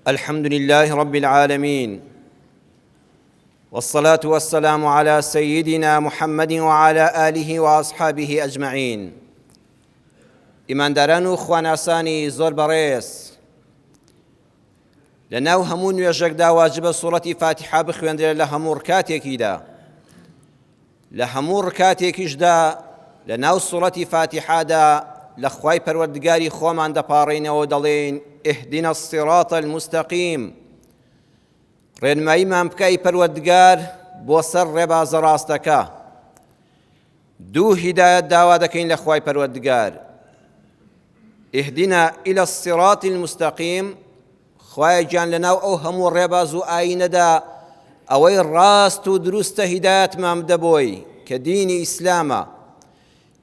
الحمد لله رب العالمين والصلاة والسلام على سيدنا محمد وعلى آله وأصحابه أجمعين. ئیمانداران و خواناسانی زۆر بەڕێز، لە ناو هەموو نوێژێکدا واجبە سوورەتی فاتحە بخوێندرێت لە هەموو ڕکاتێکیدا. لە هەموو ڕکاتێکیشدا لە ناو سوورەتی فاتحادا لە خوای پەروەردگاری خۆمان دەپاڕێنەوە، دەڵێن اهدنا الصراط المستقيم، ڕێنماییمان بکەی پەروەردگار بۆ سەر ڕێبازە ڕاستەکە. دوو هیدایەت داوا دەکەین لە خوای پەروەردگار. اهدنا إلى الصراط المستقيم، خوای گیان لەناو ئەو هەموو ڕێباز و ئاینەدا ئەوەی ڕاست و دروستە هیدایەتمان بدە بۆی کە دینی ئیسلامە،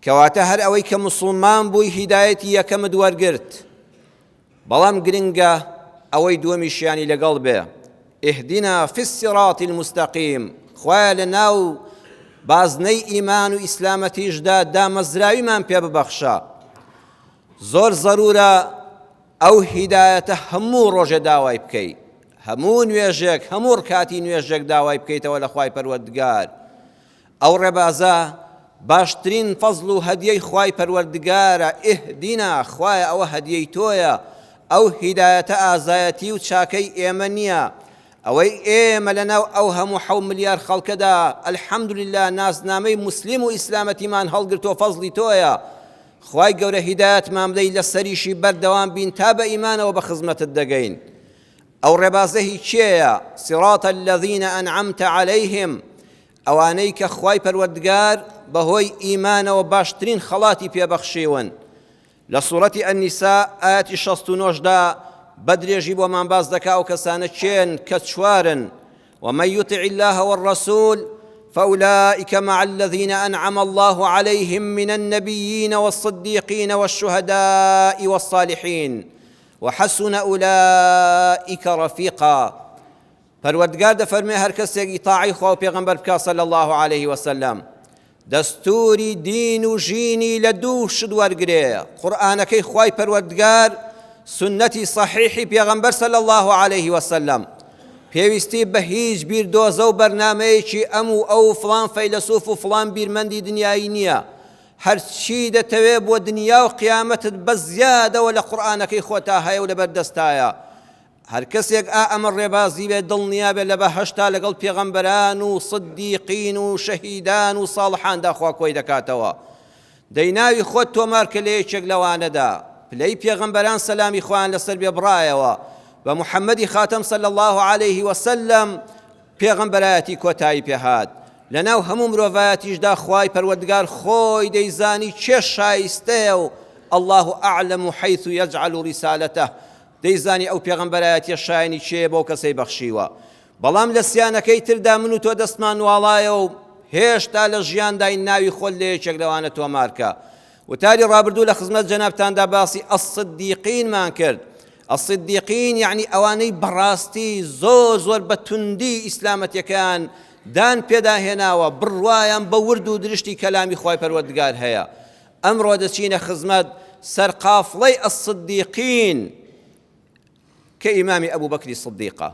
کەواتە هەر ئەوەی کە موسڵمان بووی هیدایەتی یەکەمت وەرگرت، بەڵام گرنگە ئەوەی دووەمیشیانی لەگەڵ بێ. اهدنا في الصراط المستقيم، خوایە لەناو بازنەی ئیمان و ئیسلامەتیشدا دامەزراویمان پێ ببەخشە. زۆر زەرورە ئەو هیدایەتە هەموو ڕۆژێ داوای بکەیت، هەموو نوێژێک، هەموو ڕکاتی نوێژێک داوای بکەیتەوە لە خوای پەروەردگار. ئەو ڕێبازە باشترین فەزڵ و هەدیەی خوای پەروەردگارە. ئیهدینا، خوایە ئەوە هەدیەی تۆیە، ئەو هیدایەتە ئازایەتی و چاکەی ئێمە نییە. ئەوەی ئێمە لەناو ئەو هەموو 7 ملیار خەڵکەدا ئەلحەمدولله نازنامەی موسلیم و ئیسلامەتیمان هەڵگرتۆ، فەزڵی تۆیە. خوای گەورە هیدایەتمان بدەی لە سەریشی بەردەوام بین تا بە ئیمانەوە بە خزمەتت دەگەین. ئەو ڕێبازە هی چێیە؟ صراط الذين أنعمت عليهم، ئەوانەی کە خوای پەروەردگار بەهۆی ئیمانەوە باشترین خەڵاتی پێبەخشیون. لە سوورەتی ئەنیسا ئاەتی 69دا بەدرێژی بۆمان باز دەکا ئەو کەسانە چێن کە چوارن: ومن يطع الله والرسول فأولئك مع الذين أنعم الله عليهم من النبيين والصديقين والشهداء والصالحين وحسن أولئك رفيقا. پەروەردگار دەفەرمێ هەر کەسێکی تاعی خوا و پێغەمبەر بکا صلی الله عليه وسلم، دەستوری دین و ژینی لە دوو شت وەرگرێ: قورئانەکەی خوای پەروەردگار، سنەتی صحیحی پێغەمبەر صلی الله عليه وسلم. پێویستی بە هیچ بیردۆزە و بەرنامەیەکی ئەم و ئەو فڵان فەیلسوف و فڵان بیرمەندی دنیایی نییە. هەرچی دەتەوێ بۆ دنیا و قیامەتت بە زیادەوە لە قورئانەکەی خۆتا هەیە و لەبەردەستایە. هەر کەسێک ئەمە ڕێبازی بێ، دڵنیا بێت لە بەهەشتا لەگەڵ پێغەمبەران و سدیقین و شەهیدان و ساڵحاندا خوا کۆی دەکاتەوە. دەیناوی خۆت تۆمار کە لە یەکێک لەوانەدا پلەی پێغەمبەران سەلامی خۆیان لەسەر بێ بڕایەوە، بە محەممەدی خاتەم صلی الله عليه وسلم پێغەمبەرایەتی کۆتایی پێهات. لەناو هەموو مرۆڤایەتیشدا خوای پەروەردگار خۆی دەیزانی چێ شایستەیە و الله ئەعلەم حەیث یەجعل ڕیسالەتەه، دەیزانی ئەو پێغەمبەرایەتیە شایانی چێ بۆ کەسەی بەخشیوە. بەڵام لە سیانەکەی تردا من و تۆ دەستمان واڵایە و هێشتا لە ژیاندای ناوی خۆت لە یەکێک لەوانە تۆمارکە. وتاری ڕابردوو لە خزمەت جەنابتاندا باسی ئەسسدیقینمان کرد. ئەسسدیقین یعنی ئەوانەی بەڕاستی زۆر زۆر بە توندی ئیسلامەتیەکان دان پێداهێناوە، بڕوایان بە ورد و درشتی کەلامی خوای پەروەردگار هەیە. ئەمڕۆ دەچینە خزمەت سەرقافڵەی ئەسسدیقین کە ئیمامی ئەبوو بەکری سدیقە.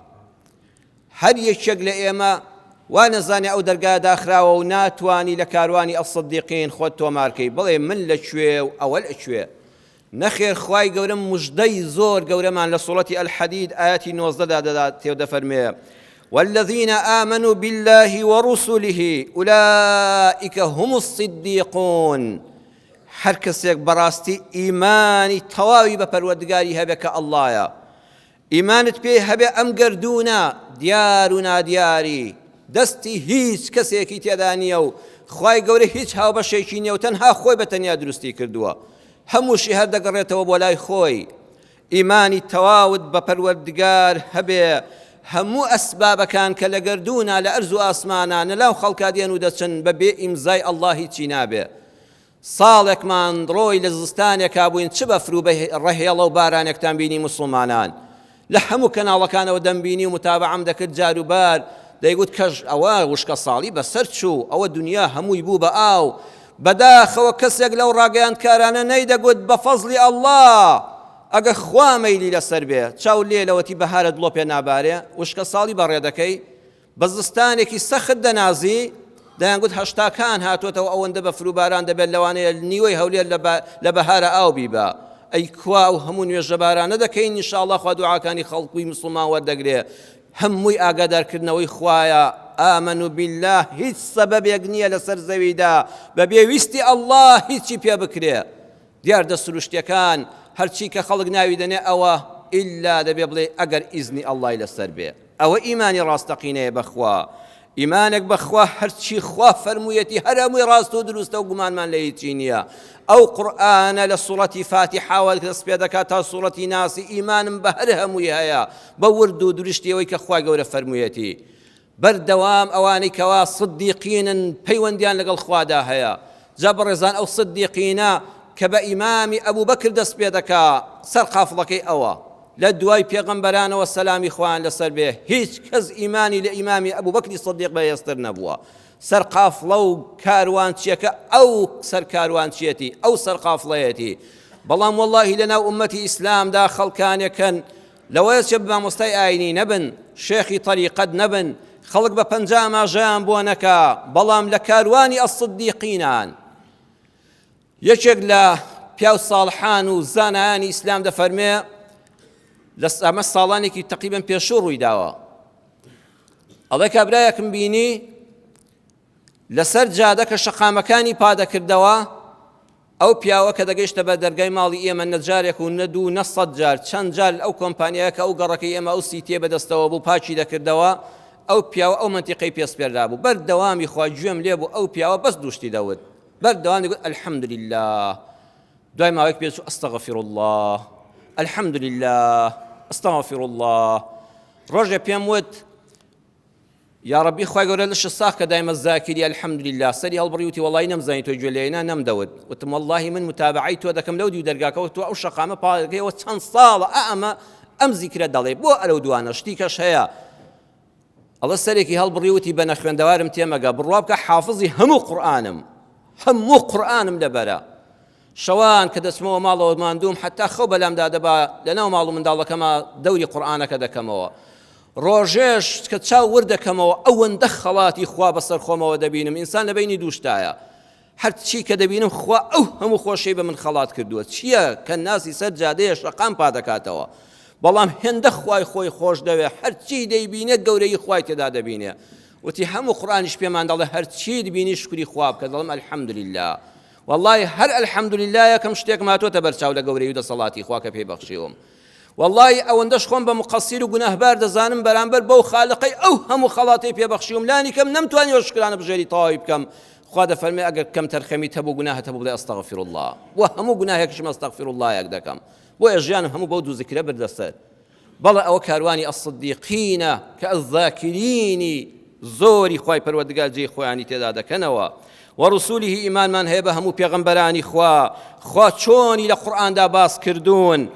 هەر یەکێک لە ئێمە وا نەزانێ ئەو دەرگا داخراوە و ناتوانی لە کاروانی ئەسسدیقین خۆت تۆمارکەی، بڵێ من لەکوێ و ئەوە لەکوێ. نەخێر، خوای گەورە موژدەی زۆر گەورەمان لە سوورەتی ئەلحەدید ئاەتی 19دا تێو دەفەرمێ: والذين آمنوا بالله ورسله أولئك هم الصديقون. هەر کەسێک بەڕاستی ئیمانی تەواوی بە پەروەردگاری هەبێ کە ئەڵڵایە، ئیمانت پێ هەبێ ئەم گەردوونە دیار و نادیاری دەستی هیچ کەسێکی تێدا نییە و خوای گەورە هیچ هاوبەشێکی نییە و تەنها خۆی بە تەنیا دروستی کردووە، هەمووشی هەر دەگەڕێتەوە بۆ لای خۆی. ئیمانی تەواوت بە پەروەردگار هەبێ، هەموو ئەسبابەکان کە لە گەردوونە لە ئەرز و ئاسمانە لەلاو خەڵکا دێن و دەچن بەبێ ئیمزای ئەڵڵا هیچی نابێ. ساڵێکمان ڕۆی لە زستانێکا بووین، چ بەفر و ڕەهێڵە و بارانێکتان بینی مسڵمانان لە هەموو کەناڵەکانەوە دەمبینی و متابعەم دەکرد جاروبار، دەیگوت کەژ ئەوە وشکە ساڵی بەسەر چوو، ئەوە دنیا هەمووی بوو بە ئاو. بەداخەوە کەسێک لەو ڕاگەیاندکارانە نەیدەگوت بە فەزلی ئەڵڵا ئەگە خوا مەیلی لەسەر بێ چاو لێ لەوەتی بەهارە دڵۆ پێ نابارێ وشکە ساڵی بەڕێ دەکەی بە زستانێکی سەخت دەنازی دەیانگوت هەشتاکان هاتوۆتەوە ئەوەندە بە فروباران دەبێت لەوانەیە نیوەی هەولێر لە بەهارە ئاو بیبە ئەی کوا و هەموو نوێژە بارانە دەکەین ئینشاءڵڵا خوا دوعاکانی خەڵقوی مسلمان وەردەگرێ هەمووی ئاگادارکردنەوەی خوایە ئامنوا بالله هیچ سەبەبێک نییە لەسەر زەویدا بە بێویستی ئەڵڵا هیچی پێ بکرێ دیار دەسروشتیەکان هەرچی کە خەڵک ناوی دەنێ ئەوە ئیلا دەبێ بڵێ ئەگەر ئیزنی ئەڵڵای لەسەر بێ ئەوە ئیمانی ڕاستەقینەیە بەخوا ئیمانێک بەخوا هەرچی خوا فەرموویەتی هەر هەمووی ڕاست و دروستە و گومانمان لە هیچی نییە ئەو قورئانە لە سوڕەتی فاتیحاوە دەست پێ دەکات تا سوڕەتی ناسی ئیمانم بە هەر هەمووی هەیە بە ورد و دروشتیەوەی کە خوا گەورە فەرموویەتی بەردەوام ئەوانەی کەوا سدیقینن پەیوەندیان لەگەڵ خوادا هەیە جا بەڕێزان ئەو سدیقینە کە بە ئیمامی ئەبوو بەکر دەست پێ دەکا سەر قافڵەکەی ئەوە لە دوای پێغەمبەرانەوە سەلامی خوایان لەسەر بێ هیچ کەس ئیمانی لە ئیمامی ئەبوو بەکری سدیق بەهێزتر نەبووە سەر قافڵە و کاروانچیەکە ئەو سەر کاروانچیەتی ئەو سەر قافڵەیەتی بەڵام وەڵڵاهی لەناو ئومەتی ئیسلامدا خەڵکانێکن لەوەیە چێ مامۆستای ئاینی نەبن شێخی طەریقەت نەبن خەڵک بە پەنجا ئاماژەیان بۆ نەکا بەڵام لە کاروانی ئەسدیقینان یەکێک لە پیاو ساڵحان و زانایانی ئیسلام دەفەرمێ لە ئەمە ساڵانێکی تەقریبەن پێشوو ڕووی داوە ئەڵێ کابرایەکم بینی لەسەر جادە کە شەقامەکانی پادەکردەوە ئەو پیاوە کە دەگەیشتە بە دەرگای ماڵی ئێمە نەجارێک و نەدوو نەسەد جار چەند جار ئەو کۆمپانیایە کە ئەو گەڕەکەی ئێمە ئەو سیتێ بەدەستەوە بوو پاچی دەکردەوە ئەو پیاوە ئەو منتیقەی پێسپێردا بوو بەردەوامی خوا گوێم لێ بوو ئەو پیاوە بەس دووشتی دەوت بەردەوام دەگوت الحەمدولله دوای ماوەیەک پێچوو ئەستەغفر الله الحەمدولله ئەستەغفر الله ڕۆژێ پێم وت یا ربی خوای گەورە لەش ساخ کە دایمە زاکری الحەمدولله سەری هەڵبڕی وتی وەڵی نەمزانی تۆ گوێ لێینا نەمدەوت وتم وەڵڵاهی من متابعەی تۆ دەکەم لەو دیو دەرگاکەوە تۆ ئەو شەقامە پاڵەکەیەوە چەند ساڵە ئەمە ئەم زیکرە دەڵێ بۆ ئەرەو دوانە شتیکەش هەیە ئەڵە سەرێکی هەڵبڕی وتی بە نەخوێندەوارم تێمەگە بڕوا بکە حافظی هەموو قورئانم لەبەرە شەوان کە دەچمەوە ماڵەوە ماندووم حتا خەو بەلامدا دەبا لەناو ماڵ و منداڵەکەمە دەوری قورئانەکە دەکەمەوە ڕۆژێش کە چاو وردەکەمەوە ئەوەندە خەڵاتی خوا بەسەر خۆمەوە دەبینم ئینسان لە بینی دووشتایە هەرچی کە دەبینم خوا ئەو هەموو خۆشەی بە من خەڵات کردووە چییە کە ناسی سەر جادەیە شەقام پادەکاتەوە بەڵام هێندە خوای خۆی خۆش دەوێ هەرچی دەیبینێت گەورەی خوای تێدا دەبینێ وتی هەموو قورئانیش پێمان دەڵێ هەرچی دبینی شکری خوا بکە دەڵێم الحەمدولله والله هەر الحەمدولله یەکەم شتێک ماتۆتە بەرچاو لە گەورەی و دەسەڵاتی خوا کە پێی بەخشیوم والله ئەوەندەش خۆم بە مقەسیر و گوناهبار دەزانم بەرامبەر بەو خالقەی ئەو هەموو خەڵاتی پێبەخشیوم لانی کەم نەمتوانی شکرانە بژێری تەواوی بکەم خوا دەفەرمێ ئەگەر کەم تەرخەمیت هەبوو گوناهت هەبوو بڵێ ئەستەغفر الله بۆ هەموو گوناهێکشم ئەستەغفر الله یەک دەکەم بۆیە ژیانم هەموو بەو دوو زیکرە بردەسەر بەڵێ ئەوە کاروانی ئەسدیقینە کە ئەزاکرینی زۆری خوای پەروەردگار جێی خۆیانی تێدا دەکەنەوە وەڕسوولیه ئیمانمان هەیە بە هەموو پێغەمبەرانی خوا چۆنی لە قورئاندا باس کردوون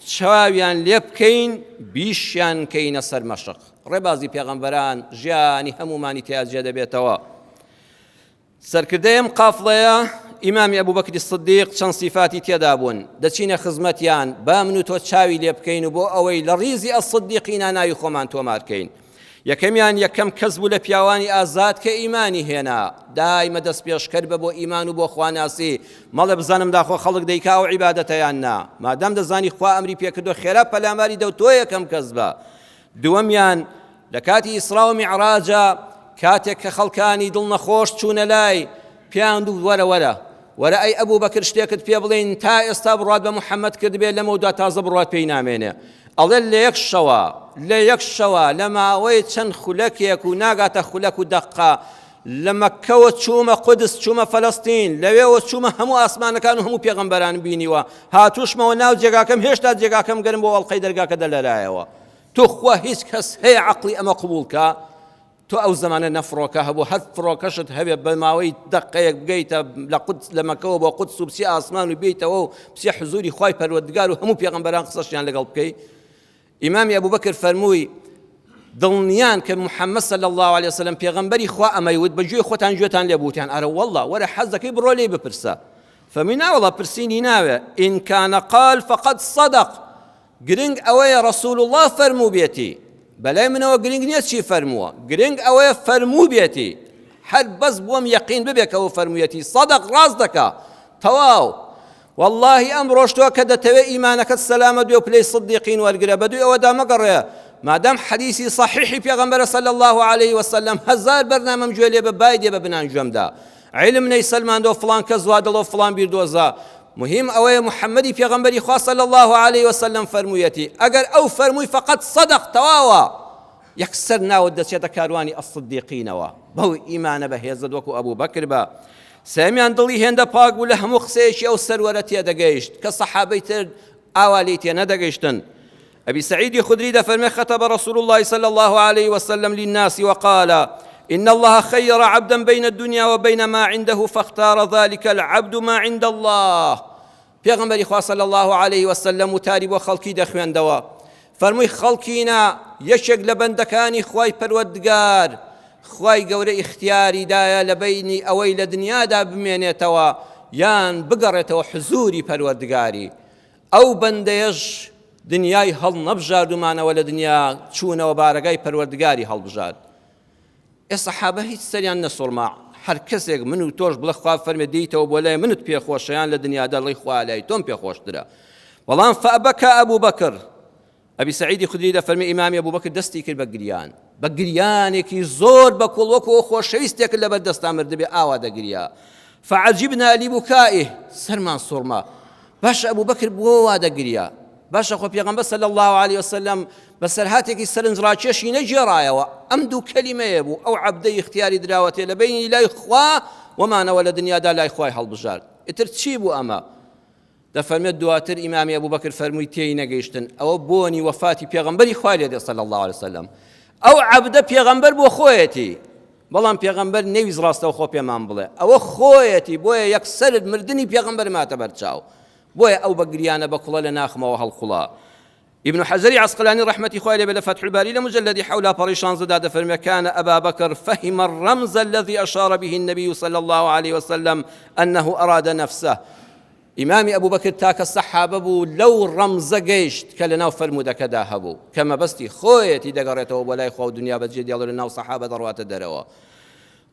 چاویان لێ بکەین بیشیان کەینە سەر مەشق ڕێبازی پێغەمبەران ژیانی هەمومانی تیاجێ دەبێتەوە سەرکردەیەم قافڵەیە ئیمامی ئەبوبەکری سدیق چەند سیفاتی تێدا بوون دەچینە خزمەتیان با من و تۆ چاوی لێ بکەین و بۆ ئەوەی لە ڕیزی ئەسدیقینە ناوی خۆمان تۆمارکەین یەکەمیان یەکەم کەس بوو لە پیاوانی ئازاد کە ئیمانی هێنا دایمە دەست پێشکەر بە بۆ ئیمان و بۆ خواناسی مەڵێ بزانم داخۆ خەڵک دەیکا و عیبادەتەیان نا مادام دەزانی خوا ئەمری پێکردو خێرا پەلاماری دە و تۆ یەکەم کەس بە دووەمیان لە کاتی ئیسرا و میعراجە کاتێک کە خەڵکانی دڵنەخۆش چوونە لای پیان دوو وەرە ئەی ئەبوو بەکر شتێکت پێ بڵێن تا ئێستا بڕات بە محەممەد کردبێت لەمەودا تازە بڕات پێی نامێنێ ئەڵێ لە یەک شەوە لە ماوەی چەند خولەکێک و ناگاتە خولەک و دەقا لە مەککەوە چوومە قودس چوومە فەلەستین لەوێوە چوومە هەموو ئاسمانەکان و هەموو پێغەمبەران بینیوە هاتووشمەوە ناو جێگاکەم هێشتا جێگاکەم گەرم بۆ وەڵقەی دەرگاکە دەلەرایەوە تو خوا هیچ کەس هەیە عەقڵی ئەمە قبوڵکە تۆ ئەو زمانە نەفڕۆکە هەبوو هەر فڕۆکەشت هەبێت بە ماوەی دەقەیەک بگەیتە لە مەکەوە بۆ قودس و پسی ئاسمان و بێیتەوە و پسی حزوری خوای پەروەردگار و هەموو پێغەمبەران قسەشیان لەگەڵ بکەی ئیمامی ئەبوبەکر فەرمووی دڵنیان کە محەممەد صلی الله عليه وسلم پێغەمبەری خوا ئەمەیوت بەگوێی خۆتان گوێتان لێ بووتیان ئەرە وەڵڵا وەرە حەز دەکەی بڕۆ لێی بپرسە فەرمووی ناوەڵڵا پرسینی ناوێ ئین کانە قال فقد صدق گرنگ ئەوەیە ڕەسوول الله فەرموو بێتی بەلای منەوە گرنگ نییە چی فەرمووە گرنگ ئەوەیە فەرموو بێتی هەر بەس بۆم یەقین ببێکەوە فەرموویەتی سەدەق ڕاست دەکا تەواو واللهی ئەم ڕۆژتووە کە دەتەوێت ئیمانەکەت سەلامە دوێ پلەی صدیقین وەرگرە بە دوێ ئەوەدا مەگەڕێ مادام حەدیثی صحیحی پێغەمبەرە صلی الله عليه وسلم هەزار بەرنامەم گوێ لێ بە بای دێ بە بنان گوێمدا علم نەی سەلماندۆ فڵان کەس وا دڵۆ فڵان بیردۆزە مهم ئەوەیە محەممەدی پێغەمبەری خوا صلی الله عليه وسلم فەرموویەتی ئەگەر ئەو فەرمووی فەقەت سەدەق تەواوە یەکسەر ناوت دەچێتە کاروانی ئەصدیقینەوە بەو ئیمانە بەهێزت وەکو ئەبوو بەکر بە سامیان دڵی هێندە پاک بوو لە هەموو قسەیەکی ئەو سەروەرە تێدەگەیشت کە سەحابەی تر ئاوا لێی تێ نەدەگەیشتن أبي سعيد خدري دفرمي خطب رسول الله صلى الله عليه وسلم للناس وقال إن الله خير عبدا بين الدنيا وبين ما عنده فاختار ذلك العبد ما عند الله پیغمبر إخوة صلى الله عليه وسلم متارب وخلقي دخوان دوا فرمي خلقينا يشق لبندكاني خواي پروردگار خواي قوري اختياري دايا لبيني أوي لدنيا دا بمينيتوا يان بقرتوا حزوري پروردگاري أو بنديش دنیای هەڵ نەبژاردومانەوە لە دنیا چوونەوە بارەگای پەروەردگاری هەڵبژارد ئێستا سەحابە هیچ سەریان نەسوڵما هەر کەسێک من و تۆش بڵێ خوا فەرمێ دێیتەوە بۆ لای منت پێخۆشەیان لە دنیا دەڵێی خوا لای تۆم پێخۆشترە بەڵام فەبەکە ئەبوو بەکر ئەبی سەعیدی خودری دەفەرمێ ئیمامی ئەبوو بەکر دەستی کرد بە گریان بە گریانێکی زۆر بەکوڵ وەکو خۆشەویستێک لەبەر دەستا مردبێ ئاوا دەگریا فعجبنا لبكائه سەرمان سوڵما باش ئەبوو بەکر بۆ وا دەگریا باشە خۆ پێغەمبەر صلی الله عليه وسلم بەسەر هاتێکی سەرنجڕاکێشی نەگێڕایەوە ئەم دوو کەلیمەیە بوو ئەو عەبدەی اختیاری دراوەتێ لە بینی لای خوا وەمانەوە لە دنیادا لای خوای هەڵبژارد ئیتر چی بوو ئەمە دەفەرمێت دواتر ئیمامی ئەبوو بەکر فەرمووی تێی نەگەیشتن ئەوە بۆنی وەفاتی پێغەمبەری خوا لێدێ صلی الله عليه وسلم ئەو عەبدە پێغەمبەر بۆ خۆیەتی بەڵام پێغەمبەر نەویست ڕاستەوە خۆ پێمان بڵێ ئەوە خۆیەتی بۆیە یەکسەر مردنی پێغەمبەر ماتە بەرچاو بۆیە ئەو بەگریانە بەکوڵە لە ناخمەوە هەڵخوڵا ابن حجر عسقلاني رحمة إخواني بلا فتح الباري لمجلد حول بريشان زداد فرمي كان أبا بكر فهم الرمز الذي أشار به النبي صلى الله عليه وسلم أنه أراد نفسه إمامي أبو بكر تاك الصحابة بو لو رمز قيشت كلنا فرمودا كداهبو كما بستي خويتي دقريته ولا يخوى الدنيا بتجد يالو لنا وصحابة ذروات الدروا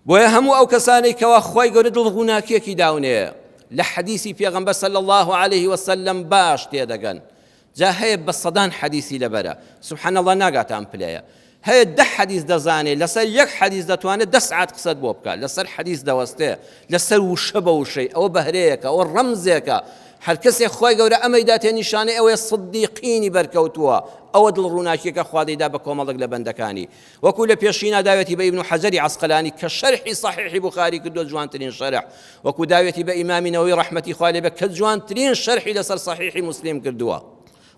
ويهموا أو كساني كوا خوي قرد الغناكي كي داوني لحديثي في غنبة صلى الله عليه وسلم باش تيدقن جا هەیە بە سەدان حەدیثی لەبەرە سبحان الله ناگاتان پلەیە هەیە 10 حەدیث دەزانێ لەسەر یەک حەدیث دەتوانێت 10 ساعت قسەت بۆ بکات لەسەر حەدیث دەوەستێ لەسەر وشە بە وشەی ئەوە بەهرەیەکە ئەوە ڕەمزێکە هەر کەسێک خۆی گەورە ئەمەی داتێ نیشانەی ئەوەیە صدیقینی بەرکەوتووە ئەوە دڵڕووناکیەکە خوا دەیدا بە کۆمەڵێک لە بەندەکانی وەکو لە پێشینا داوێتی بە ئیبن حەجەری عەسقەلانی کە شەرحی صحیحی بوخاری کردووە جوانترین شەرح وەکو داوێتی بە ئیمامی نەوەوی ڕەحمەتی خوا لێ بێ کە جوانترین شەرحی لەسەر صحیحی مسلم کردووە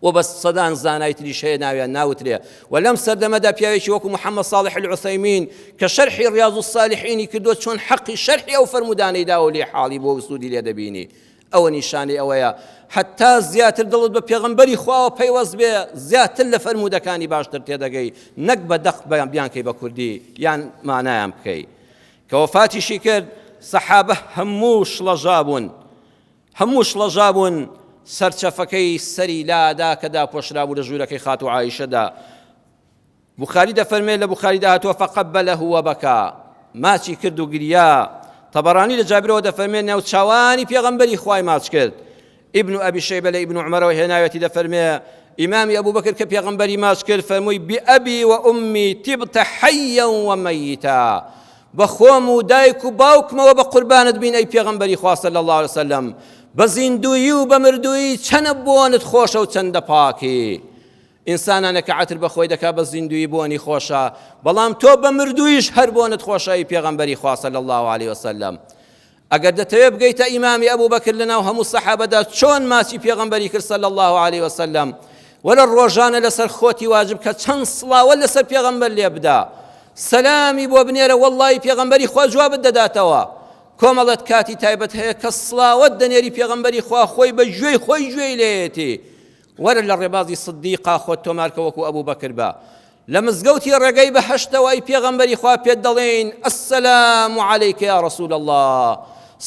وبس صدان زانايت لي شيء ناوي ناوتري ولم سرد مدى بيايش وكو محمد صالح العثيمين كشرح رياض الصالحين كدوت شون حقي شرحي او فرموداني داولي حالي بو سودي لي دبيني او نشاني اويا حتى زياتر دڵت بە پێغەمبەری خوا و پەیوەست بێ زیاتر لە فەرمودەکانی باشتر تێدەگەی نەک بە دەق بیانکەی بە کوردی یان مانایان بکەی کە وەفاتیشی کرد سەحابە هەموو شڵەژا بوون سەرچەفەکەی سەری لادا کە داپۆشرا بوو لە ژوورەکەی خات و عایشەدا بوخاری دەفەرمێت لە بوخاری داهاتووە فەقەبەلەه وەبەکا ماچی کرد و گریا طەبەرانی لە جابرەوە دەفەرمێت نێوچاوانی پێغەمبەری خوای ماچ کرد ابن أبي شيبة لابن عمر وهناية دفرمي إمامي أبو بكر كبي غنبري ماسكر فرمي بأبي وأمي تبت حيا وميتا بخوم دايك باوك ما وبقربان بين أي بيغمبري خواه صلى الله عليه وسلم بزندوي وبمردوي تنبونت خوشة وتند باكي إنسان أنا كعتر بخوي دكا بزندوي بوني خوشة بلام تو بمردويش هربونت خوشة أي بيغمبري خواه صلى الله عليه وسلم ئەگەر دەتەوێت بگەیتە ئیمامی ئەبوو بەکر لەناو هەموو سەحابەدا چۆن ماچی پێغەمبەری کرد صلی الله عليه وسلم وەرە ڕۆژانە لەسەر خۆتی واجب کە چەند سڵاوە لەسەر پێغەمبەر لێ بدا سەلامی بۆ بنێرە وەڵڵی پێغەمبەری خوا جوابت دەداتەوە کۆمەڵەت کاتی تایبەت هەیە کە سڵاوەت دەنێری پێغەمبەری خوا خۆی بە گوێی خۆی گوێی لێیەتی وەرە لە ڕێبازی سدیقا خۆت تۆمارکە وەکو ئەبوو بەکر بە لە مزگەوتی ڕێگەی بەهەشتەوە ئەی پێغەمبەری خوا پێت دەڵێن ئەسسەلام عەلەیکە یا ڕەسوول الله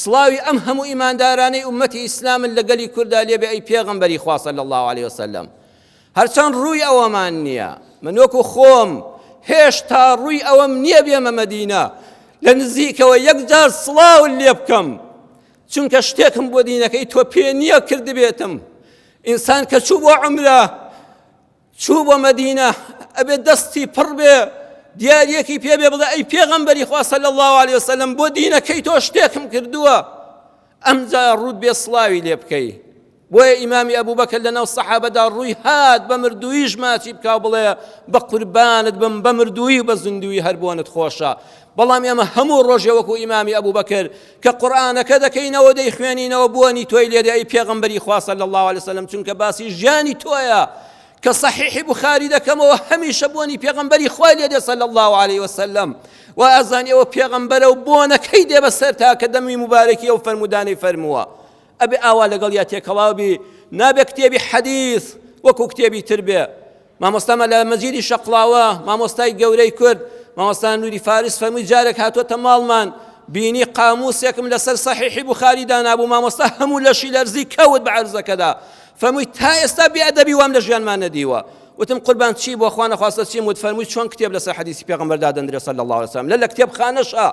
سڵاوی ئەم هەموو ئیماندارانەی ئومەتی ئیسلامن لەگەلی کووردا لێبێ ئەی پێغەمبەری خوا صلی الله عليه وسلم هەرچەند ڕووی ئەوەمان نییە، من وەکو خۆم هێشتا ڕووی ئەوەم نییە بێمە مەدینە لە نزیکەوە یەکجار سڵاو لێ بکەم، چونکە شتێکم بۆ دینەکەی تۆ پێ نییە کردبێتم. ئینسان کە چوو بۆ عومرە، چوو بۆ مەدینە، ئەبێ دەستی پڕ بێ دیاریەکی پێ بێ بڵێ ئەی پێغەمبەری خوا صلی الله علیه وسلم بۆ دینەکەی تۆ شتێکم کردووە، ئەمجا ڕوود بێ سڵاوی لێ بکەی. بۆیە ئیمامی ئەبوبەکر لەناو سەحابەدا ڕووی هات بە مردوویش ماچی بکا بڵێ بە قوربانت بم، بە مردووی و بە زیندووی هەر بۆنت خۆشە. بەڵام ئێمە هەموو ڕۆژێ وەکو ئیمامی ئەبوبەکر کە قورئانەکە دەکەینەوە دەیخوێنینەوە بۆنی تۆی لێدە ئەی پێغەمبەری خوا صلی الله علیه وسلم، چونکە باسی ژیانی تۆیە کە صحیحی بخاری دەکەمەوە هەمیشە بۆنی پێغەمبەری خوا لێدێ صلی الله علیه وسلم، و ئەزانی ئەوە پێغەمبەرە و بۆنەکەی دێ بەسەر تا کە دەمی مبارەکی ئەو فەرمودانەی فەرمووە. ئەبێ ئاوا لەگەڵ یا تێکەڵاوبی، نابێ کتێبی حەدیث وەکو کتێبی تر بێ. مامۆستامە لە مەجیدی شەقڵاوە، مامۆستای گەورەی کورد، مامۆستا نوری فارس فەرمووی جارێک هاتووەتە ماڵمان، بینی قاموسێکم لەسەر صحیحی بوخاری دانابوو، مامۆستا هەموو لەشی لەرزی کەوت بە عەرزەکەدا. فەرمووی تا ئێستا بێئەدەبی وام لە ژیانمان نەدیوە. وتم قوربان چی بۆ خوا نەخواستە چیم؟ وت فەرمووی چۆن کتێب لەسەر حەدیثی پێغەمبەر دادەنرێ صلی الله علیه وسلم، لە کتێبخانەشە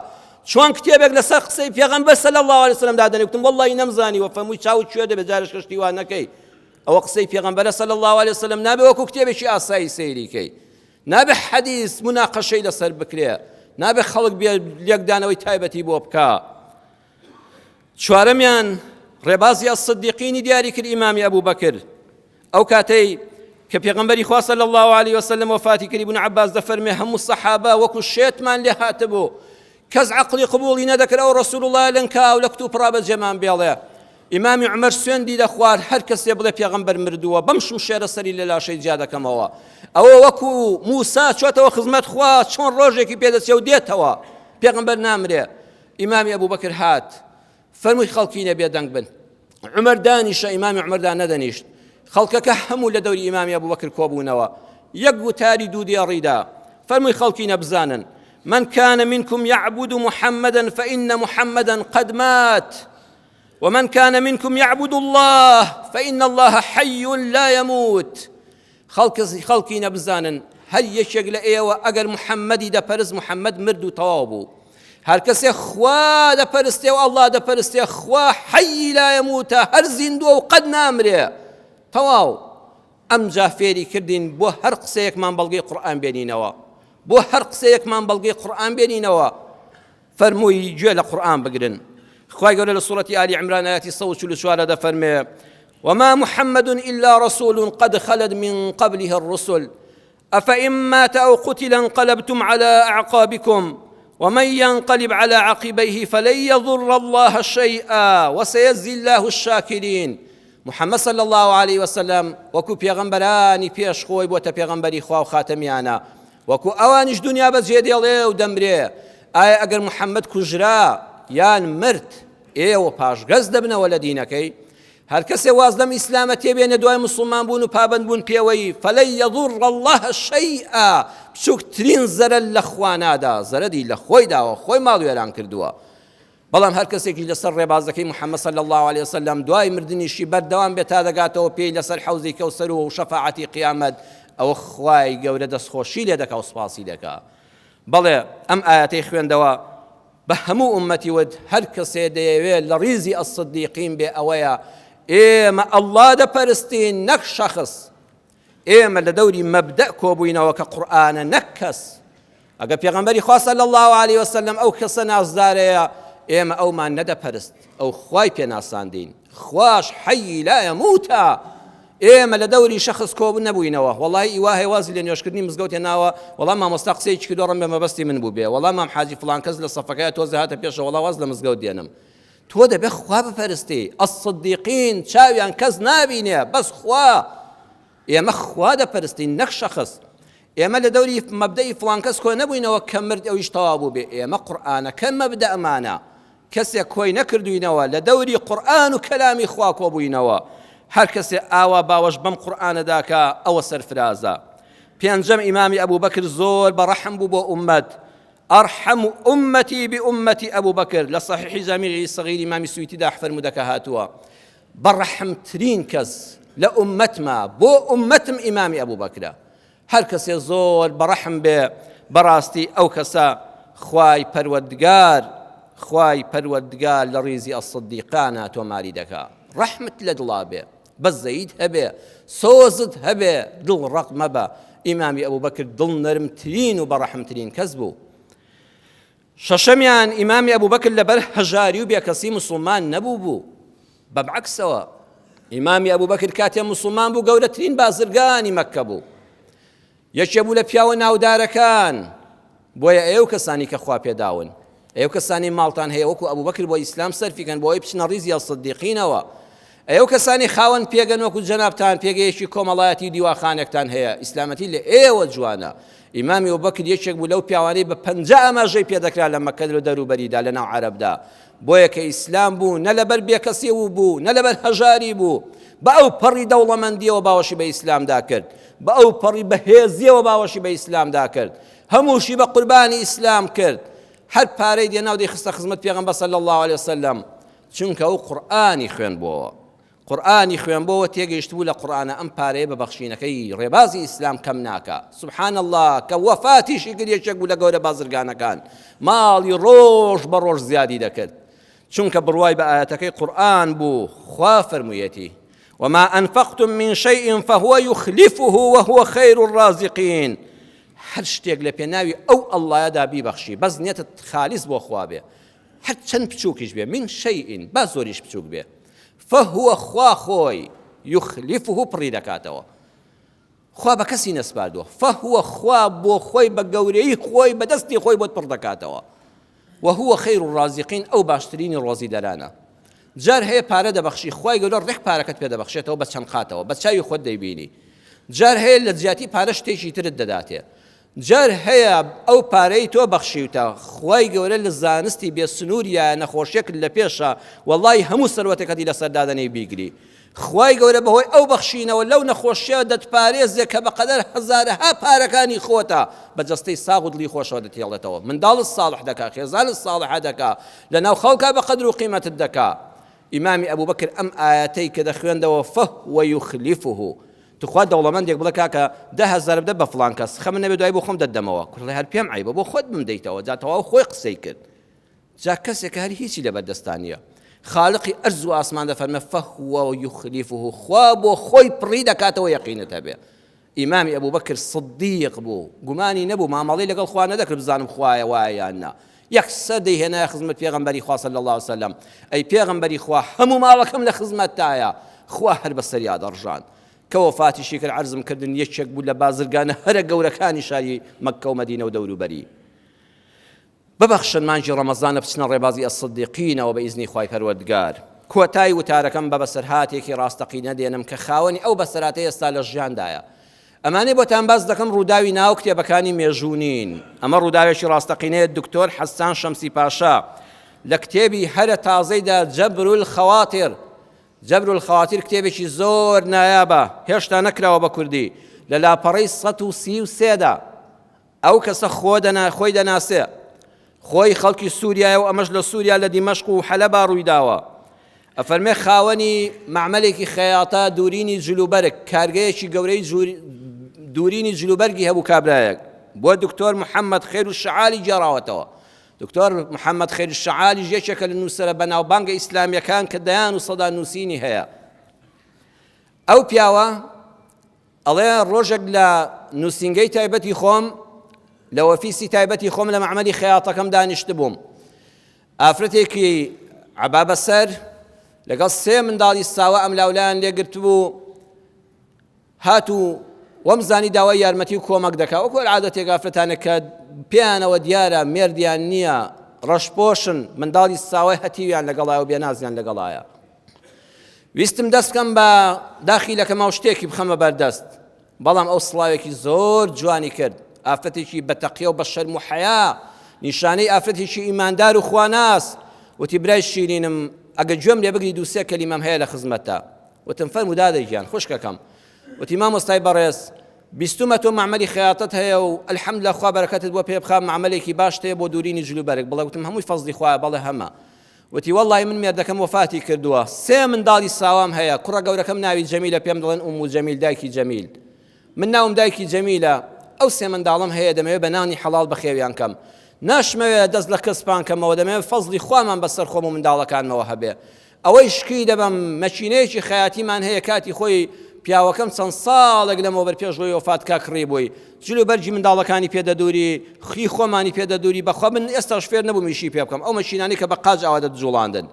چۆن کتێبێک لەسەر قسەی پێغەمبەر صلی الله علیه وسلم دادەنێ؟ وتم وەڵڵی نەمزانیوە. فەرمووی چاوت کوێ دەبێت جارش کەشتی وان نەکەی، ئەوە قسەی پێغەمبەرە صلی الله علیه وسلم، نابێ وەکو کتێبێکی ئاسایی سەیریکەی، نابێ حەدیث مناقەشەی لەسەر بکرێ، نابێ خەڵک بێ لێکدانەوەی تایبەتی بۆ بکە. چوارەمیان ڕێبازی ئەسسیدیقینی دیاری کرد ئیمامی ئەبوبەکر ئەو کاتەی کە پێغەمبەری خوا صلی الله علیه وسلم وفاتی کردی. ابن عباس دەفەرمێ هەموو سەحابە وەکو شێتمان لێ هاتبوو، کەس عەقڵی قبوڵی نەدەکرد ئەو ڕەسوول الله لەنکاو لە کتوب ڕابەجێمان بێڵێ. ئیمامی عومەر سوێندی دەخوارد هەر کەسێ بڵێ پێغەمبەر مردووە، بەم شمشێرە سەری لە لاشەی جیا دەکەمەوە. ئەوە وەکو موسا چۆتەوە خزمەت خوا، چۆن ڕۆژێکی پێدەچێ و دێتەوە پێغەمبەر نامرێ. ئیمامی ئەبوبەکر هات فەرمووی خەڵکی نەبێ دەنگ بن. عومەر دانیشە، ئیمامی عومەردا نەدەنیشت. خەڵکەکە هەموو لە دەوری ئیمامی ئەبوبەکر کۆبوونەوە، یەک وتاری دوو دیێڕیدا فەرمووی خەڵکی نەبزانن من كان منكم يعبد محمدا فإن محمدا قد مات، ومن كان منكم يعبد الله فإن الله حي لا يموت. خەڵکی نەبزانن هەر یەکێک لە ئێوە ئەگەر محەممەدی دەپەرست، محەممەد مرد و تەواو بوو. هەر کەسێ خوا دەپەرستێ و ئەڵڵا دەپەرستێ، خوا حەیی لا یەموتە، هەر زیندووە و قەد نامرێ، تەواو. ئەمجا فێری کردین بۆ هەر قسەیەکمان بەڵگەی قورئان بێنینەوە، بۆ هەر قسەیەکمان بەڵگەی قورئان بێنینەوە. فەرمووی گوێ لە قورئان بگرن. خوای گەورە لە سوورەتی آلی عیمران ئاەتی 144 دەفەرمێ وما محمد إلا رسول قد خلت من قبله الرسل أفإن مات أو قتل انقلبتم على أعقابكم ومن ينقلب على عقبيه فلن يضر الله شيئا وسيجزي الله الشاكرين. محمد صلى الله عليه وسلم وەکو پێغەمبەرانی پێش خۆی بۆتە پێغەمبەری خوا و خاتەمیانە، وەکو ئەوانیش دنیا بەجێ دێڵێ و دەمرێ. ئایا ئەگەر محەممەد کوژرا یان مرد ئێوە پاشگەز دەبنەوە لە دینەکەی؟ هەر کەسێ واز لەم ئیسلامە تێبێنێ دوای مسلمان بوون و پابند بوون پێوەی فەلەن یەضوڕ الله شەیئا، بچووکترین زەرەر لە خوا نادا، زەرەری لە خۆی داوە، خۆی ماڵ وێران کردووە. بەڵام هەر کەسێکی لەسەر ڕێبازەکەی محەممەد صلی الله علیه وسلم دوای مردنیشی بەردەوام بێت تا دەگاتەوە پێی لەسەر حەوزی کەوسەر و شەفاعەتی قیامەت، ئەوە خوای گەورە دەستخۆشی لێ دەکا و سوپاسی دەکا. بەڵێ ئەم ئاەتەی خوێندەوە بە هەموو ئومەتی ود هەر کەسێ دەیەوێت لە ڕیزی ئەسسیدیقین بێ ئەوەیە ئێمە ئەڵڵا دەپەرستین نەک شەخص، ئێمە لە دەوری مەبدە کۆبووینەوە کە قورئانە نەک کەس. ئەگە پێغەمبەری خوا صلی الله علیه وسلم ئەو کەسە نازدارەیە، ئێمە ئەومان نەدەپەرست، ئەو خوای پێناساندین، خواش حەیی لا یەموتە. ئێمە لە دەوری شەخص کۆبوو نەبووینەوە. وەڵی ئیوا هێوازی لە نوێشکردنی مزگەوت هێناوە، وەڵام مامۆستا قسەیەکی کردو ڕەم بێ مەبەستی من بوو بێ، وەڵام مام حاجی فڵان کەس لە سەفەکەیە تۆزە هاتە پێشەوە، وەڵا واز لە مزگەوت دێنم. تۆ دەبێ خوا بپەرستی. ئەسسیدیقین چاویان کەس نابینێ بەس خوا. ئێمە خوا دەپەرستین نەک شەخص. ئێمە لە دەوری مەبدەی فڵان کەس کۆ نەبووینەوە کە مرد ئەویش تەواو بوو بێ. ئێمە قورئانەکە مەبدەئمانە، کەسێک کۆی نەکردوینەوە، لە دەوری قورئان و کەلامی خوا کۆبووینەوە. هەر کەسێ ئاوا باوەش بەم قورئانەدا کە ئەوە سەرفرازە. پێنجەم ئیمامی ئەبوبەکر زۆر بەڕەحم بوو بۆ ئومەت. أرحم أمتي بأمتي أبو بكر لصحيح جامعي صغير إمام سويتي دا فرمودك هاتوا برحم ترين كز لە ئوممەتما بۆ ئوممەتم ئیمامی ئەبوو بەکرە هەر کەسێ زۆر بەڕەحم بێ بەڕاستی ئەو کەسە خوای پەروەردگار لە ڕیزی ئەسسیدیقانە تۆماری دەکا ڕەحمت لە دڵا بێ بەزەیت هەبێ سۆزت هەبێ دڵ ڕق مەبە ئیمامی ئەبوو بەکر دڵ نەرمترین و بەڕەحمترین کەس بوو شەشەمیان ئیمامی ئەبوو بەکر لەبەر هەژاری و بێکەسی موسڵمان نەبوو بوو بەبعەکسەوە ئیمامی ئەبوو بەکر کاتێ موسڵمان بوو گەورەترین بازرگانی مەککە بوو یەکێ بوو لە پیاوە ناودارەکان بۆیە ئێوە کەسانی کە خوا پێداون ئێوە کەسانی ماڵتان هەیە وەکو ئەبوو بەکر بۆ ئیسلام سەرفیکەن بۆ ئەوەی بچنە ڕیزی ئەسسیدیقینەوە ئێوە کەسانی خاوەن پێگەن وەکو جەنابتان پێگەیەکی کۆمەڵایەتی دیواخانێکتان هەیە ئیسلامەتی لە ئێوە جوانە ئیمامی ئەبوو بەکر یەکێک بوو لەو پیاوانەی بە 50 ئاماژەی پێدەکرا لە مەککە لە دەوروبەریدا لە ناو عەرەبدا بۆیە کە ئیسلام بوو نە لەبەر بێکەسیەوە بوو نە لەبەر هەژاری بوو بە ئەو پەڕی دەوڵەمەندیەوە باوەشی بە ئیسلامدا کرد بە ئەو پەڕی بەهێزیەوە باوەشی بە ئیسلامدا کرد هەمووشی بە قوربانی ئیسلام کرد هەر پارەی دێنا و دەیخستە خزمەت پێغەمبەر صلی الله علیه وسلم چونکە ئەو قورئانی خوێن بۆەوە تێگەیشت بوو لە قورئانە ئەم پارەیە بە بەخشینەکەی ڕێبازی ئیسلام کەم ناکە سبحان الله کە وەفاتیشی کرد یەکێک بوو لە گەورە بازرگانەکان ماڵی ڕۆژ بە ڕۆژ زیادی دەکرد چونکە بڕوای بە ئاەتەکەی قورئان بوو خوا فەرموویەتی وما أنفقتم من شيء فهو يخلفه وهو خير الرازقين هەر شتێک لە پێناوی ئەو ئەڵڵایەدا بیبەخشی بەس نیەتت خالیس بۆ خوا بێ هەر چەند بچووکیش بێ من شەیئین با زۆریش بچووک بێ فهو خوا خۆی یخلیفه پڕی دەکاتەوە خوا بە کەسی نەسپاردووە فهو خوا بۆ خۆی بە گەورەی خۆی بە دەستی خۆی بۆت پڕ دەکاتەوە وهو خير الرازقين ئەو باشترینی ڕۆزی دەرانە جار هەیە پارە دەبەخشی خوای گەورە ڕێک پارەکەت پێ دەبەخشێتەوە بە چەند قاتەوە بە چاوی خۆت دەیبینی جار هەیە لە جیاتی پارە شتێکی ترت دەداتێ جار هەیە ئەو پارەی تۆ بەخشیوتە خوای گەورە لە زانستی بێسنووریە نەخۆشیەکت لە پێشە وەڵڵی هەموو سەروەتێکەتی لەسەر دادەنەی بیگری خوای گەورە بەهۆی ئەو بەخشینەوە لەو نەخۆشیە دەتپارێزێ کە بەقەدەر هەزارەها پارەکانی خۆتە بەجەستەی ساغ و دڵی خۆشەوە دەتێڵێتەوە منداڵت ساڵح دەکا خێزانت ساڵحە دەکا لە ناو خەڵکا بە قەدر و قیمەتت دەکا ئیمامی ئەبوو بەکر ئەم ئاەتەی کە دەخوێندەوە فەهوە یخلیفه تخوا دەوڵەمەندێک بڵێ کاکە 10,000 بدە بە فڵان کەس خەمن نەبێ دوای بۆ خۆم دەدەمەوە کوڕڵێ هەر پێم عیبە بۆ خۆت بمدەیتەوە جاتەواو خۆی قسەی کرد جا کەسێک هەر هیچی لەبەردەستانیە خالقی ئەرز و ئاسمان دەفەرمێ فەهوە یخلیفه خوا بۆ خۆی پڕی دەکاتەوە یەقینت هەبێ ئیمامی ئەبوو بەکر سدیق بوو گومانی نەبوو مامەڵەی لەگەڵ خوا نەدەکرد بزانم خوایە وایە یان نا یەکسەر دەیهێنایە خزمەت پێغەمبەری خوا صلی الله علیه وسلم ئەی پێغەمبەری خوا هەموو ماڵەکەم لە خزمەتتایە خوا هەر بەسەریا دەڕژان کە وەفاتیشی کرد عەرزم کردن یەکێک بوو لە بازرگانە هەرە گەورەکانی شاری مەککە و مەدینە و دەوروبەری ببەخشن مانجی ڕەمەزانە بچنە ڕێبازی ئەسسیدیقینەوە بە ئیزنی خوای پەروەردگار کۆتایی وتارەکەم بە بەسەرهاتێکی ڕاستەقینە دێنم کە خاوەنی ئەو بەسەرهاتەی ئێستا لە ژیاندایە ئەمانەی بۆتان باس دەکەم ڕووداوی ناو کتێبەکانی مێژوونین ئەمە ڕووداوێکی ڕاستەقینەیە دکتۆر حەسان شەمسی پاشا لە کتێبی هەرە تازەیدا جەبر الخەواتیر کتێبێکی زۆر نایابە هێشتا نەکراوە بە کوردی لە لاپەڕەی 133دا ئەو کەسە خۆی دەناسێ خۆی خەڵکی سووریایە و ئەمەش لە سووریا لە دیمەشق و حەلەبا ڕوویداوە ئەفەرمێ خاوەنی معمەلێکی خەیاطە دوورینی جلوبەرگ کارگەیەکی گەورەی دوورینی جلوبەرگی هەبوو کابرایەک بۆ دکتۆر محەممەد خێر و شەعالی گێڕاوەتەوە دکتۆر محەممەد خێر شەعالی یەکێکە لە نووسەرە بەناوبانگە ئیسلامیەکان کە دەیان و سەدا نووسینی هەیە ئەو پیاوە ئەڵێ ڕۆژێک لە نووسینگەی تایبەتی خۆم لە وەفیسی تایبەتی خۆم لە معمەلی خەیاطەکەم دانیشت بووم ئافرەتێکی عەبا بەسەر لەگەڵ 3 منداڵی ساوە ئەم لاولایان لێگرت بوو هاتوو وەمزانی داوای یارمەتی و کۆمەک دەکا وەکو عادەتێک ئافرەتانە کە پێیانەوە دیارە مێردیان نییە ڕەشپۆشن منداڵی ساوای هەتیویان لەگەڵایە و بێنازیان لەگەڵایە ویستم دەست بکەم بە داخیلەکەمە و شتێکی بخەمە بەردەست بەڵام ئەو سڵاوێکی زۆر جوانی کرد ئافرەتێکی بەتەقیە و بە شەرم و حەیا نیشانەی ئافرەتێکی ئیماندار و خواناس وتی برای شیرینم ئەگە گوێم لێ بگری 2-3 کەلیمەم هەیە لە خزمەتە وتم فەرموو دادەیگیان خوشکەکەم وتی مامۆستای بەڕێز بیستمە تۆ معمەلی خەیاطەت هەیە و ئەلحەمدوللا خوا بەرەکەتت بۆ پێ بخا معمەلێکی باش هەیە بۆ دوورینی جلوبەرگ بڵێ وتم هەمووی فەزلی خوایە بەڵێ هەمە وتی وەڵڵی من مێردەکەم وەفاتی کردووە 3 منداڵی ساوام هەیە کوڕە گەورەکەم ناوی جەمیلە پێم دەڵێن ئوم جەمیل دایکی جەمیل من ناوم دایکی جەمیلە ئەو 3 منداڵم هەیە دەمەوێت بە نانی حەڵاڵ بە خێویان کەم ناشمەوێت دەست لە کەسپان کەمەوە دەمەوێت فەزلی خوامان بەسەر خۆم و منداڵەکانمەوە هەبێ ئەوەی شکی دەبم مەچینەیەکی خەیاتیمان هەیە کاتی خۆی پیاوەکەم چەند ساڵێک لەمەوە بەر پێش وەفات کا کڕی بووی جلو بەرجی منداڵەکانی پێدەدووری خی خۆمانی پێدەدووری بەخوا من ئێستاش فێر نەبووم میشی پێ بکەم ئەو مەچینانی کە بە قاج ئاوا دەجوڵاندن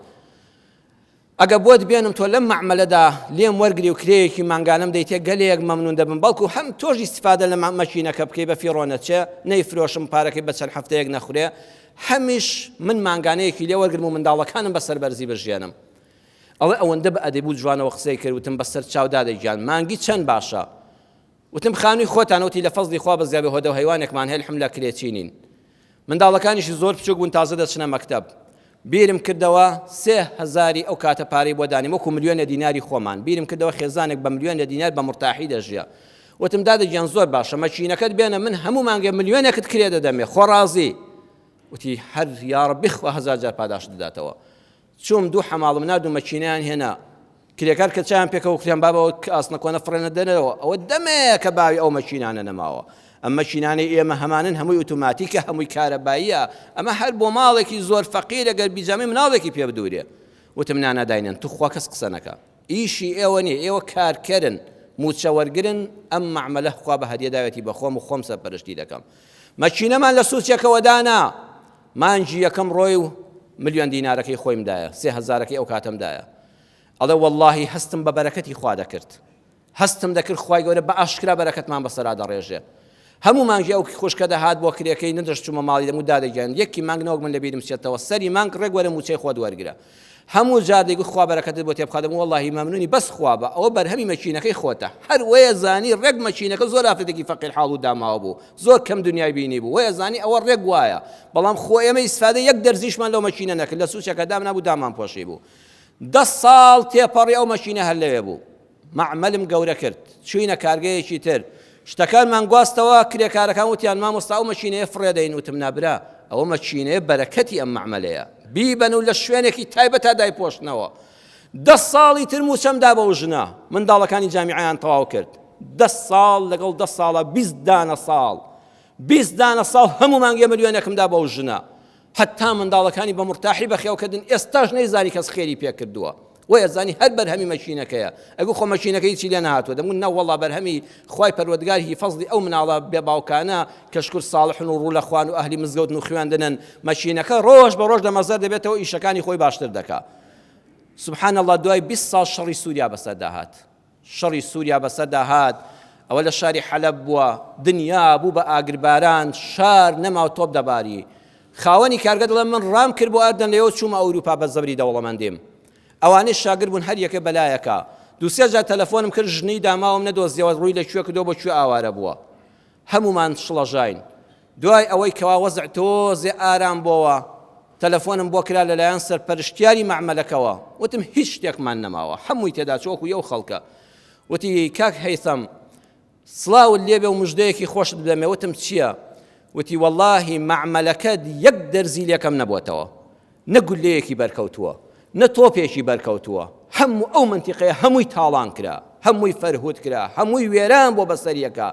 ئەگە بۆت بێنم تۆ لەم مەعمەلەدا لێم وەرگری و کرێیەکی مانگانم دەیتێ گەلێک مەمنون دەبم بەڵکو هەم تۆش ئیستیفادە لە مەچینەکە بکەی بە فیڕۆنەچێ نەیفرۆشم پارەکەی بە چەند هەفتەیەک نەخورێ هەمیش من مانگانەیەکی لێ وەرگرم و منداڵەکانم بەسەر بەرزی بژێنم ئەوە ئەوەندە بە ئەدەب و جوانەوە قسەی کرد وتم بەسەر چاودا دەیگیان مانگی چەند باشە وتم خانووی خۆتان وتی لە فەزلی خوا بەزیابێ هۆدە و هەیوانێکمان هەیە الحەمدوللا کرێچینین منداڵەکانیشی زۆر بچووک بوون تازە دەچنە مەکتەب بیرم کردەوە 3000 ئەو کاتە پارەی بۆ دانیم وەکو ملیۆنە دیناری خۆمان بیرم کردەوە خێزانێک بە ملیۆنە دینار بە مرتاحی دەژیا وتم دادەگیان زۆر باشە مەچینەکەت بێنە من هەموو مانگێ ملیۆنێکت کرێ دەدەمێ خۆڕازی وتی هەر یا ڕەبی خوا 1000 جار پاداش دەداتەوە چوم 2 حەماڵم نردوو مەچینەیان هێنا کرێکار کە چیان پێکەوە وتیان بابەوە ئاسنەکۆنە فڕێنە دەنەوە ئەوە دەمەیە کە باوی ئەو مەچینانە نەماوە ئەم مەچینانەی ئێمە هەمانن هەمووی ئۆتۆماتیکە هەمووی کارەباییە ئەمە هەر بۆ ماڵێکی زۆر فەقیر ئەگەر بیجامی مناڵێکی پێ بدوورێ وتم نانەداینن تو خوا کەس قسە نەکە ئیشی ئێوە نیە ئێوە کارکەرن موچە وەرگرن ئەم مەعمەلە خوا بە هەدیە داوێتی بە خۆم و خۆم سەرپەرشتی دەکەم مەچینەمان لە سوچێکەوە دانا مانجی یەکەم ڕۆی و ملیۆن دینارەکەی خۆیمدایە 3000ەکەی ئەو کاتەمدایە ئەڵێ وەڵڵاهی هەستم بە بەرەکەتی خوا دەکرد هەستم دەکرد خوای گەورە بە ئاشکرا بەرەکەتمان بەسەرا دەڕێژێ هەموو مانگی ئەو خوشکە دەهات بۆ کرێکەی نەدەشتومە ماڵی دەمو دادەگەیان یەکی مانگ نەوەک من لە بیرم چێتەوە سەری مانگ ڕێک وەرە موچەی خۆت وەرگرە هەموو جار دەیگوت خوا بەرەکەتت بۆ تێبخادەم وەڵڵاهی مەمنونی بەس خوا بە ئەوە بەرهەمی مەچینەکەی خۆتە هەر وەیە زانی ڕێک مەچینەکە زۆر ئافرەتێکی فەقیر حاڵ و داماوە بوو زۆر کەم دنیای بینی بوو وەیە زانی ئەوە ڕێک وایە بەڵام خۆ ئێمە ئیسفادە یەک دەرزیشمان لەو مەچینە نەکرد لە سوچەکە دام نابوو دامان پۆشی بوو 10 ساڵ تێپەڕی ئەو مەچینە هەر لەوێ بوو مەعمەلم گەورە کرد چوینە کارگەیەکی تر شتەکانمان گواستەوە کرێکارەکان وتیان مامۆستا ئەو مەچینەیە فڕێدەین وتم نابرا ئەوە مەچینەیە بەرەکەتی ئەم مەعمەلەیە بیبەن و لە شوێنێکی تایبەت تا دایپۆشتنەوە 10 ساڵی تر موچەمدا بەو ژنە منداڵەکانی جامیعەیان تەواو کرد 10 ساڵ لەگەڵ 10 ساڵە 20 دانە ساڵ 20 دانە ساڵ هەموو مانگێ ملیۆنێکمدا بەو ژنە حتا منداڵەکانی بە مرتاحی بەخێوکردن ئێستاش نەیزانی کەس خێری پێ کردووە وەیە زانی هەر بەرهەمی مەچینەکەیە ئەگو خۆ مەچینەکەی چی لێ نهاتوە دەمون نە وەڵڵا بەرهەمی خوای پەروەردگار هی فەزلی ئەو مناڵە بێ باوکانە کە شکر ساڵحن و ڕوو لە خوان و ئەهلی مزگەوت و خوێندنن مەچینەکە ڕۆژ بە ڕۆژ لە مەزەر دەبێتەوە ئیشەکانی خۆی باشتر دەکات سبحان الله دوای 20 ساڵ شەڕی سووریا بەسەردا هات شەڕی سووریا بەسەردا هات ئەوە لە شاری حەلەب بووە دنیا بوو بە ئاگرباران شار نەماوە تۆپ دەباری خاوەنی کارگە دەڵێ من ڕام کرد بۆ ئەردەن لەوە چوومە ئەوروپا بە زەبری دەوڵەمەندیم ئەوانەی شاگر بوون هەر یەکە بەلایەکە 2-3 جار تەلەفۆنم کرد ژنی داماوم نەدۆزیەوە ڕووی لەکوێ کردەوە بۆ کوێ ئاوارە بووە هەمومان شڵەژاین دوای ئەوەی کەوا وەزع تۆزێ ئارام بۆەوە تەلەفۆنم بۆ کرا لەلایەن سەرپەرشتیاری مەعمەلەکەوە وتم هیچ شتێکمان نەماوە هەمووی تێدا چۆکو یەو خەڵکە وتی کاک هەیثەم سڵاوت لێبێ و مژدەیەکی خۆشت بدەمێ وتم چییە وتی وەڵڵاهی مەعمەلەکەت یەک دەرزی لێکەم نەبووەتەوە نە گولەیەکی بەرکەوتووە نە تۆپێکی بەرکەوتووە هەموو ئەو منتیقەیە هەمووی تاڵان کرا هەمووی فەرهود کرا هەمووی وێران بۆ بەسەریەکە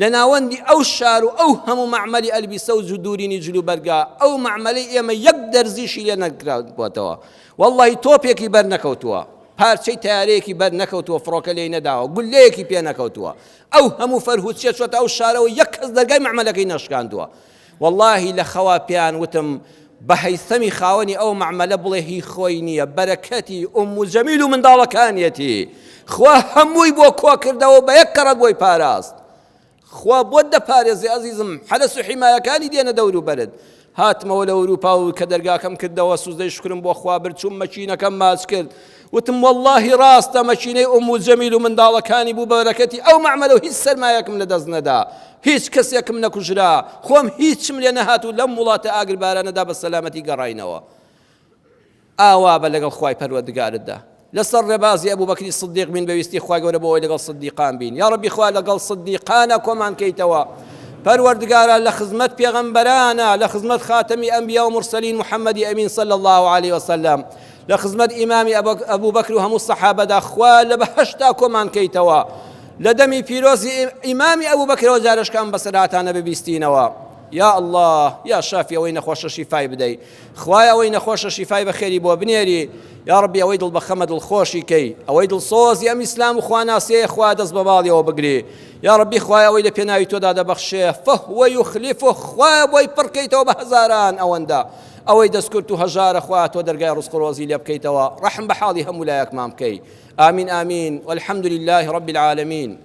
لە ناوەندی ئەو شار و ئەو هەموو مەعمەلی ئەلبیسە و جودورینی جلوبەرگا ئەو مەعمەلەی ئێمە یەک دەرزیشی لێ نەکرابووەتەوە وەڵڵاهی تۆپێکی بەر نەکەوتووە پارچەی تیارەیەکی بەر نەکەوتووە فڕۆکە لێی نەداوە گولەیەکی پێ نەکەوتووە ئەو هەموو فەرهود چێت ئەو شارەوە یەک کەس دەرگای مەعمەلەکەی نەشکاندووە وەڵڵاهی لە خەوا پیان وتم بە هەیثەمی خاوەنی ئەو مەعمەلە بڵێ هی خۆی نییە بەرەکەتی ئوم جەمیل و منداڵەکانیەتی خوا هەمووی بۆ کۆ کردەوە بە یەک کەڕەت بۆی پاراست خوا بۆت دەپارێزی ئەزیزم حەدەس و حیمایەکانی دێنە دەور و بەرد هاتمەوە لە ئەوروپا و کە دەرگاکەم کردەوە سوزدەی شکرم بۆ خوا برد چوم مەچینەکەم ماچ کرد وتم وەڵڵاهی ڕاستە مەچینەی ئوم جەمیل و منداڵەکانی بوو بەرەکەتی ئەو مەعمەلە و هیچ سەرمایەکم لەدەست نەدا هیچ کەسێکم نەکوژرا خۆم هیچم لێ نەهات و لەم وڵاتە ئاگربارانەدا بە سەلامەتی گەڕاینەوە ئاوا بە لەگەڵ خوای پەروەردگارتدا لەسەر ڕێبازی ئەبوبەکری سدیق بین بەویستی خوای گەورە بۆ ئەوەی لەگەڵ سدیقان بین یا ڕەبی خوا لەگەڵ سدیقانە کۆمان کەیتەوە پەروەردگارە لە خزمەت پێغەمبەرانە لە خزمەت خاتەمی ئەنبیا و مرسەلین محەممەدی ئەمین صلی الله عليه وسلم لە خزمەت ئیمامی ئەبوو بەکر و هەموو سەحابەدا خوا لە بەهەشتا کۆمان کەیتەوە لە دەمی پیرۆزی ئیمامی ئەبوو بەکرەوە جارشکان بەسەرهاتانە ببیستینەوە. یا الله یا شافی ئەوەی نەخۆشە شیفای بدەی خوای ئەوەی نەخۆشە شیفای بەخێری بۆ بنێری یا ڕبی ئەوەی دڵ بەخەمە دڵخۆشی کەی ئەوەی دڵسۆزی ئەم ئیسلام و خواناسیەیە خوا دەست بە باڵیەوە بگری یا ڕبی خوای ئەوەی لە پێناوی تۆدا دەبەخشێ فەهوە یوخلیفه خوا بۆی پڕکەیتەوە بە هەزاران ئەوەندە ئەوەی دەستکرد و هەژارە خوا تۆ دەرگای ڕزق و ڕۆزی لێ بکەیتەوە ڕەحم بە حاڵی هەموو لایەکمان بکەی. آمین آمین والحمد لله رب العالمين.